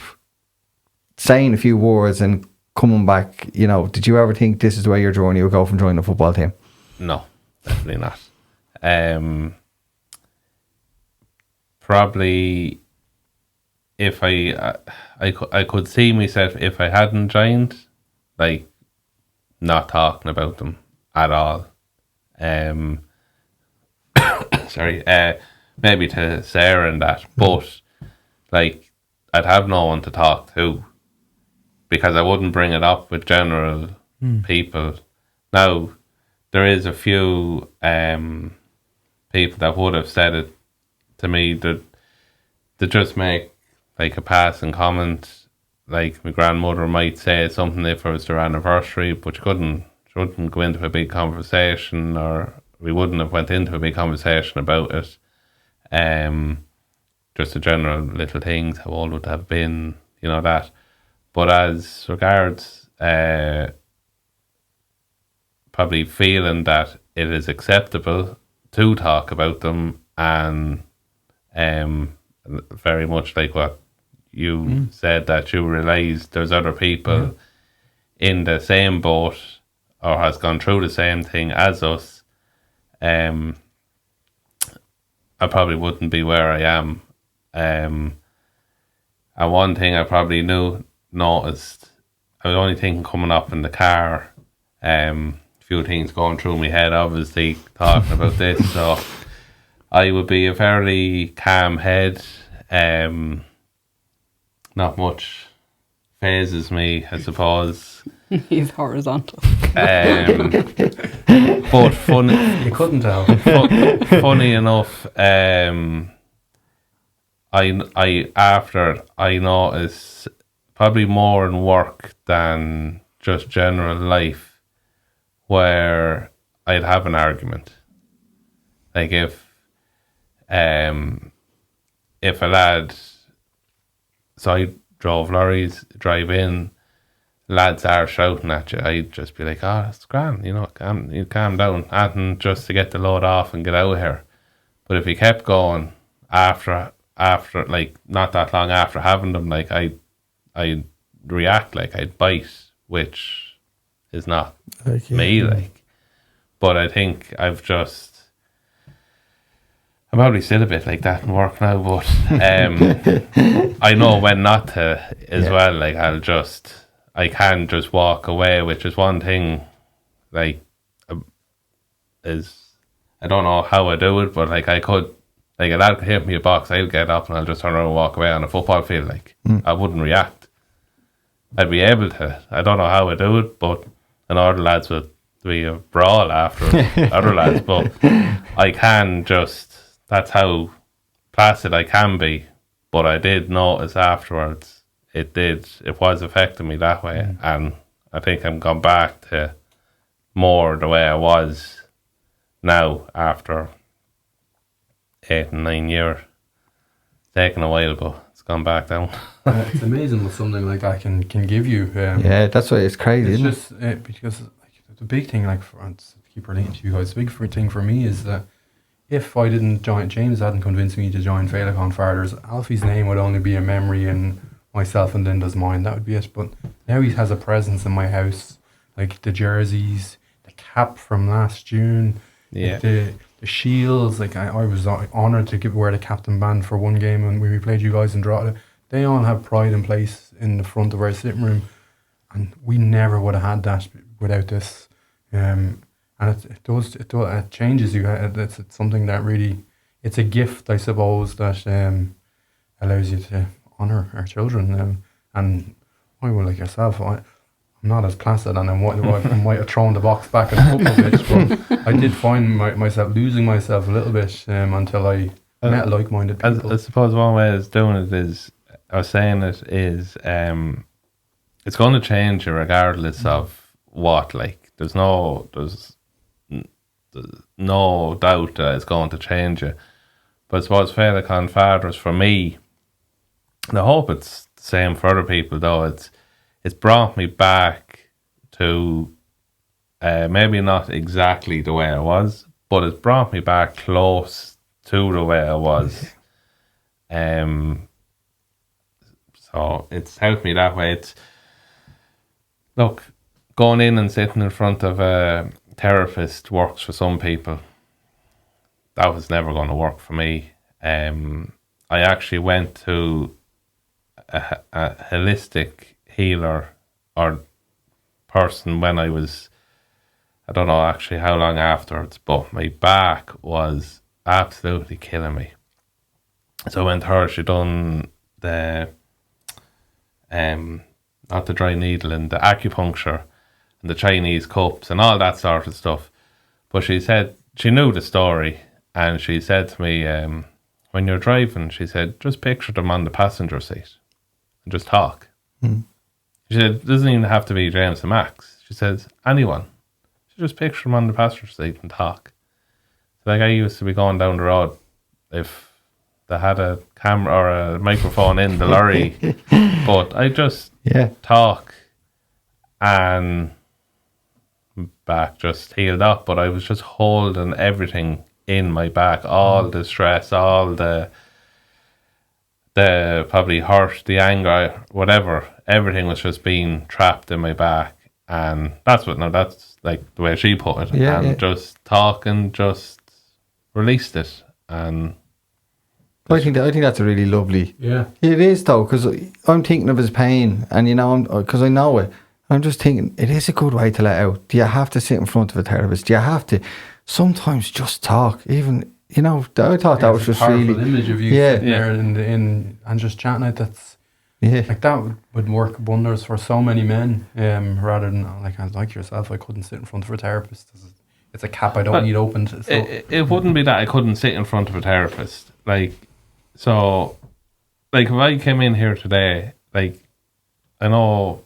saying a few words and coming back, you know, did you ever think this is the way your journey would go from joining a football team? No, definitely not. Probably if I could see myself, if I hadn't joined, like, not talking about them at all. Sorry. maybe to Sarah and that, but like I'd have no one to talk to because I wouldn't bring it up with general people. Now, there is a few people that would have said it to me that they just make like a passing comment. Like my grandmother might say something if it was their anniversary, but she wouldn't go into a big conversation, or we wouldn't have went into a big conversation about it. Just the general little things, how old would have been, that. But as regards probably feeling that it is acceptable to talk about them, and very much like what you said, that you realise there's other people in the same boat or has gone through the same thing as us, I probably wouldn't be where I am. And one thing I probably noticed, I was only thinking coming up in the car, a few things going through my head, obviously, talking about this. So I would be a fairly calm head. Not much phases me, I suppose. He's horizontal. But funny, You couldn't tell. funny enough, I notice probably more in work than just general life, where I'd have an argument. Like if a lad, so I drove lorries, drive in, lads are shouting at you, I'd just be like, oh, that's grand, you calm down, and just to get the load off and get out of here. But if he kept going after like not that long after having them, like I'd react, like I'd bite, which is not me, like. But I think I'm probably still a bit like that in work now, but I know when not to as well. Like I can just walk away, which is one thing. Like, I don't know how I do it, but like I could, like a lad could hit me a box, I'll get up and I'll just turn around and walk away on a football field. Like I wouldn't react. I'd be able to. I don't know how I do it, but and other lads would be a brawl after other lads, but I can just. That's how placid I can be. But I did notice afterwards it was affecting me that way, and I think I'm gone back to more the way I was now after 8 and 9 years. Taking a while, but it's gone back down. It's amazing what something like that can give you. That's why it's crazy, isn't just because like, the big thing, like to keep relating to you guys, the big thing for me is that if I didn't join, James hadn't convinced me to join Féileacáin Fathers, Alfie's name would only be a memory in myself and Linda's mind. That would be it. But now he has a presence in my house, like the jerseys, the cap from last June, like the shields. Like I was honoured to wear the captain band for one game when we played you guys in Drogheda. They all have pride in place in the front of our sitting room, and we never would have had that without this. And it changes you. It's something that really, it's a gift, I suppose, that allows you to honour our children. And I will, like yourself, I'm not as placid, and I might have thrown the box back in a football pitch, but I did find myself losing myself a little bit until I met like-minded people. I suppose one way of doing it is, it's going to change you regardless of what. Like there's no doubt that it's going to change you. But I suppose Féileacáin Fathers for me, and I hope it's the same for other people though, it's brought me back to maybe not exactly the way I was, but it's brought me back close to the way I was. So it's helped me that way. Look, going in and sitting in front of a therapist works for some people. That was never going to work for me. I actually went to a holistic healer or person when I was, I don't know actually how long afterwards, but my back was absolutely killing me. So I went to her. She done the not the dry needling, the acupuncture and the Chinese cups and all that sort of stuff. But she said she knew the story, and she said to me, when you're driving, she said, just picture them on the passenger seat and just talk. She said, it doesn't even have to be James and Max. She says, anyone. She just picture them on the passenger seat and talk. So, like, I used to be going down the road if they had a camera or a microphone in the lorry, but I just talk and back just healed up, but I was just holding everything in my back, all the stress, all the probably hurt, the anger, whatever, everything was just being trapped in my back. And that's like the way she put it. Just talking, just released it. And I think that's a really lovely. Yeah, it is though, because I'm thinking of his pain, and because I know it. I'm just thinking it is a good way to let out. Do you have to sit in front of a therapist? Do you have to sometimes just talk? Even I thought that was just really image of you sitting there in and just chatting out. That's like that would work wonders for so many men. Rather than like yourself, I couldn't sit in front of a therapist. It's a cap I don't need opened. So. It wouldn't be that I couldn't sit in front of a therapist. So if I came in here today, I know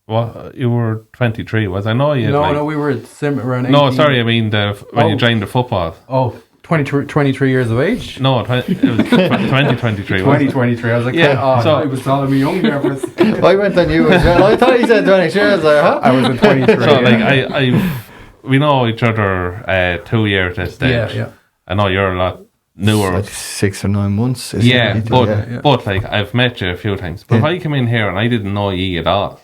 what you were 23 was. I know you. No, we were around 18. No, sorry, I mean when you joined the football. Oh, 23 years of age? No, it was 2023. 2023. I was like, so I was telling me young there. I went on you as well. I thought he said 23. I was like, huh? I was in 23. So we know each other 2 years this stage. Yeah. I know you're a lot newer. It's like 6 or 9 months. But I've met you a few times. But if I come in here and I didn't know ye at all,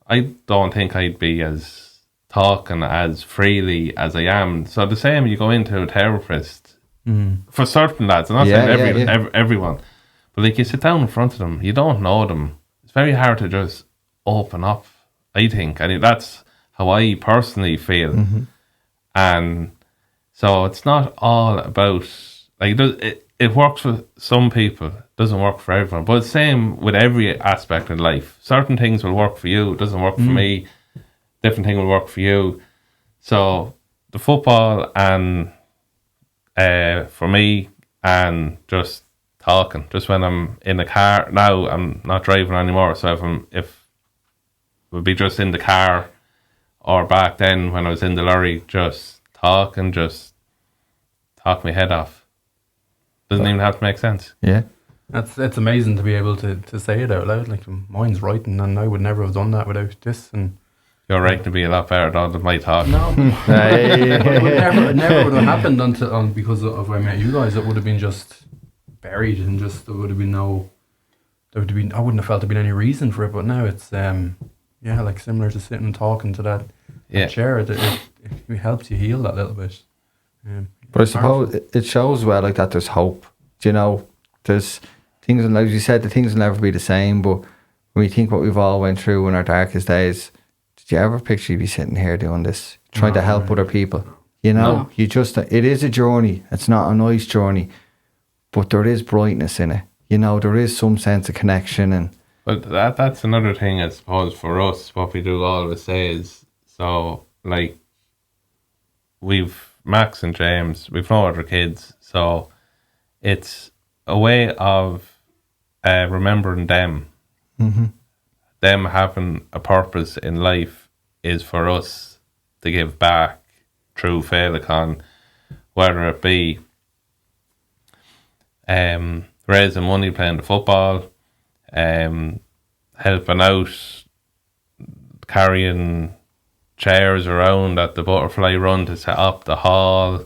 I don't think I'd be as talking as freely as I am. So the same, you go into a therapist for certain lads. I'm not saying everyone, but you sit down in front of them, you don't know them. It's very hard to just open up. I think, and that's how I personally feel. And so it's not all about it works for some people, doesn't work for everyone. But it's same with every aspect of life. Certain things will work for you, it doesn't work for me. Different thing will work for you. So the football and for me, and just talking. Just when I'm in the car now, I'm not driving anymore. So if it would be just in the car, or back then when I was in the lorry, just talk my head off. Doesn't even have to make sense. Yeah. It's amazing to be able to say it out loud. Like, mine's writing, and I would never have done that without this. And your writing to be a lot better than my talk. No, it never would have happened until because of I met you guys. It would have been just buried, and just there would have been I wouldn't have felt there been any reason for it. But now it's like similar to sitting and talking to that chair. It helps you heal that little bit. But I suppose it shows that there's hope. There's things, and like you said, the things will never be the same. But when we think what we've all went through in our darkest days, did you ever picture you be sitting here doing this, trying to help other people? No. It is a journey. It's not a nice journey, but there is brightness in it. There is some sense of connection. But that's another thing, I suppose, for us. What we do always say is, so we've Max and James, we've no other kids, so it's a way of remembering them. Them having a purpose in life is for us to give back through Féileacáin, whether it be raising money, playing the football, helping out, carrying chairs around at the butterfly run to set up the hall,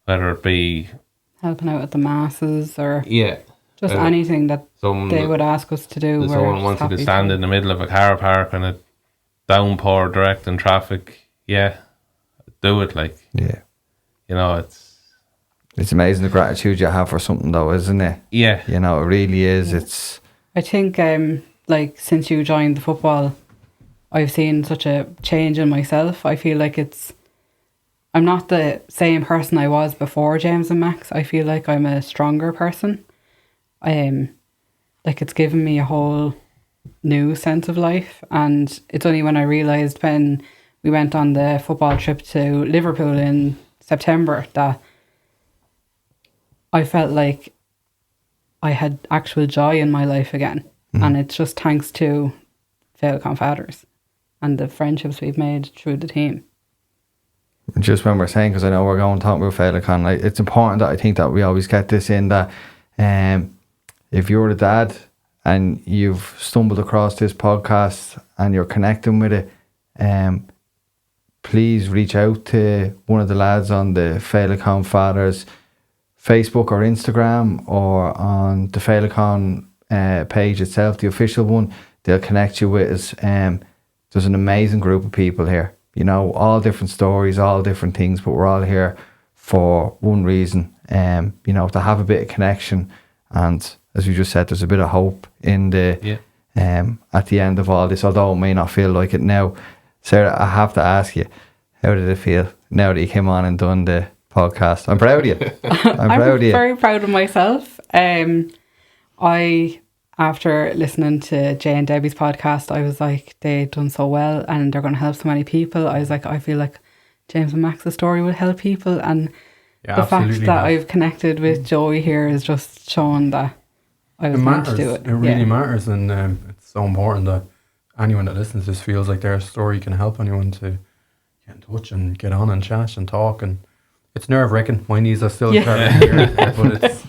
whether it be helping out at the masses or just anything that they would ask us to do. Someone wanted to stand in the middle of a car park and a downpour directing traffic, do it. It's amazing the gratitude you have for something, though, isn't it? Yeah. It really is. I think since you joined the football, I've seen such a change in myself. I feel like I'm not the same person I was before James and Max. I feel like I'm a stronger person. like it's given me a whole new sense of life. And it's only when I realised when we went on the football trip to Liverpool in September that I felt like I had actual joy in my life again. And it's just thanks to Féileacáin Fathers and the friendships we've made through the team. Just when we're saying, because I know we're going to talk about Féileacáin, like, it's important that I think that we always get this in, that if you're a dad and you've stumbled across this podcast and you're connecting with it, please reach out to one of the lads on the Féileacáin Fathers Facebook or Instagram, or on the Féileacáin page itself, the official one. They'll connect you with us. There's an amazing group of people here, you know, all different stories, all different things, but we're all here for one reason, you know, to have a bit of connection. And as we just said, there's a bit of hope in the at the end of all this, although it may not feel like it now. Sarah, I have to ask you, how did it feel now that you came on and done the podcast? I'm proud of you. I'm very proud of myself. After listening to Jay and Debbie's podcast, I was like, they've done so well and they're going to help so many people. I was like, I feel like James and Max's story will help people. And the fact that I've connected with Joey here is just showing that I was meant to do it. It really matters, and it's so important that anyone that listens to this feels like their story can help anyone to get in touch and get on and chat and talk. And it's nerve-wracking. My knees are still curling here, but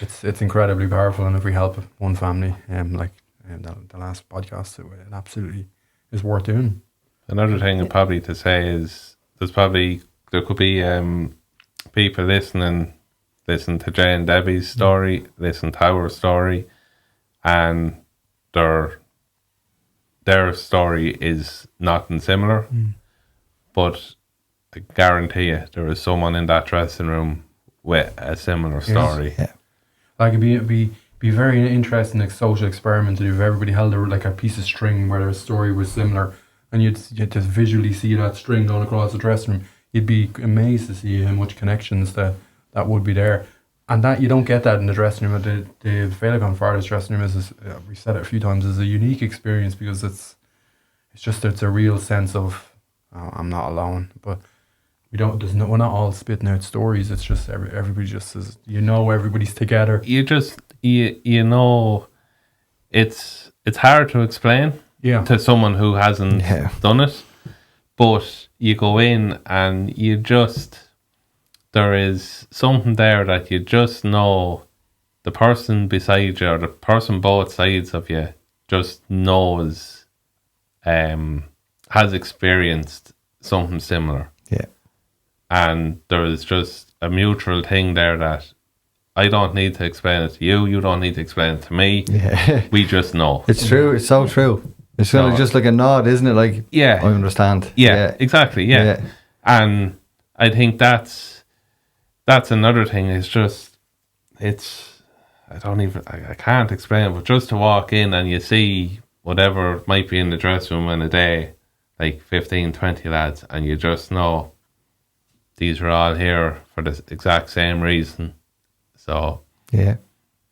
it's incredibly powerful. And if we help one family, like the last podcast, it absolutely is worth doing. Another thing probably to say is there could be people listen to Jay and Debbie's story, listen to our story, and their story is nothing similar. But I guarantee you there is someone in that dressing room with a similar story. Yes. Yeah. Like it'd be very interesting, like, social experiment to do if everybody held like a piece of string where their story was similar, and you'd just visually see that string going across the dressing room. You'd be amazed to see how much connections that would be there. And that you don't get that in the dressing room. The Féileacáin Fathers dressing room is, we said it a few times, is a unique experience because it's a real sense of, I'm not alone. But we're not all spitting out stories. It's just everybody just says, everybody's together. You just you know, it's hard to explain to someone who hasn't done it. But you go in and there is something there that you just know the person beside you or the person both sides of you just knows, has experienced something similar. Yeah. And there is just a mutual thing there that I don't need to explain it to you. You don't need to explain it to me. Yeah. We just know. It's true. It's so true. It's kind of just like a nod, isn't it? Like, I understand. Yeah, exactly. Yeah. And I think that's another thing. It's just, I can't explain it, but just to walk in and you see whatever might be in the dressing room in a day, like 15, 20 lads, and you just know these are all here for the exact same reason. So. Yeah.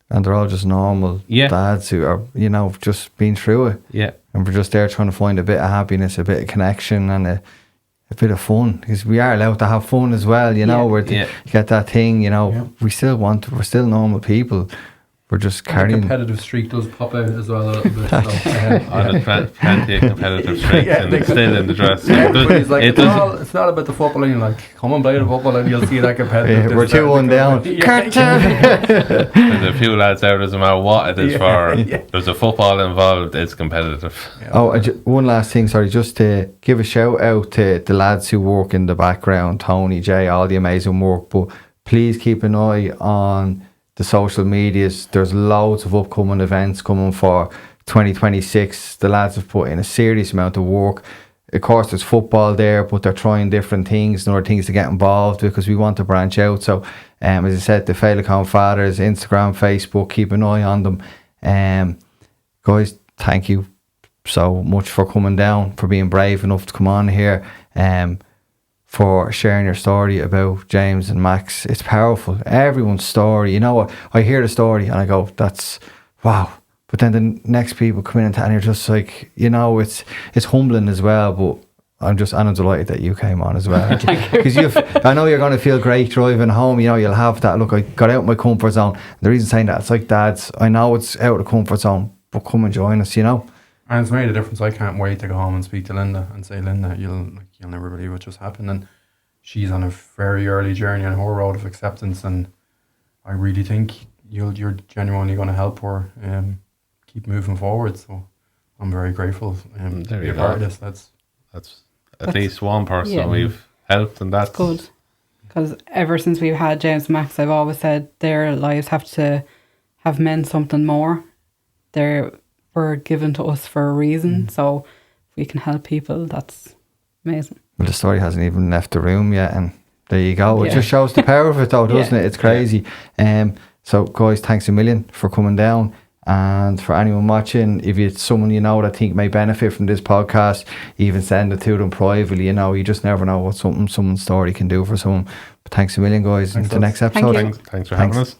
And they're all just normal dads who are, just been through it. Yeah. And we're just there trying to find a bit of happiness, a bit of connection, and a bit of fun. Because we are allowed to have fun as well, you get that thing, we're still normal people. We're just carrying... The competitive streak does pop out as well a little bit. There's plenty of competitive streaks still in the dress. It's like, it's not about the football, and you're like, come and play the football and you'll see that competitive. We're 2-1 down. There's a few lads there, doesn't matter what it is for. There's a football involved, it's competitive. One last thing, sorry, just to give a shout out to the lads who work in the background, Tony, Jay, all the amazing work, but please keep an eye on the social medias. There's loads of upcoming events coming for 2026. The lads have put in a serious amount of work. Of course, there's football there, but they're trying different things and other things to get involved because we want to branch out. So, as I said, the Féileacáin Fathers, Instagram, Facebook, keep an eye on them. Guys, thank you so much for coming down, for being brave enough to come on here. for sharing your story about James and Max. It's powerful. Everyone's story, you know what? I hear the story and I go, that's wow. But then the next people come in and you're just like, you know, it's humbling as well. But I'm delighted that you came on as well. Because I know you're going to feel great driving home. You know, you'll have that, look, I got out of my comfort zone. The reason saying that, it's like, dads, I know it's out of the comfort zone, but come and join us, you know. And it's made a difference. I can't wait to go home and speak to Linda and say, Linda, you'll never believe what just happened. And she's on a very early journey on her road of acceptance. And I really think you're genuinely going to help her keep moving forward. So I'm very grateful to be a part of this. That's at least one person we've helped, and that's good. Because ever since we've had James and Max, I've always said their lives have to have meant something more. They were given to us for a reason. So if we can help people, that's amazing. Well, the story hasn't even left the room yet, and there you go. It just shows the power of it, though, doesn't it? It's crazy. So, guys, thanks a million for coming down. And for anyone watching, if it's someone you know that think may benefit from this podcast, even send it to them privately. You know, you just never know what someone's story can do for someone. But thanks a million, guys. Until the next episode. Thanks for having us.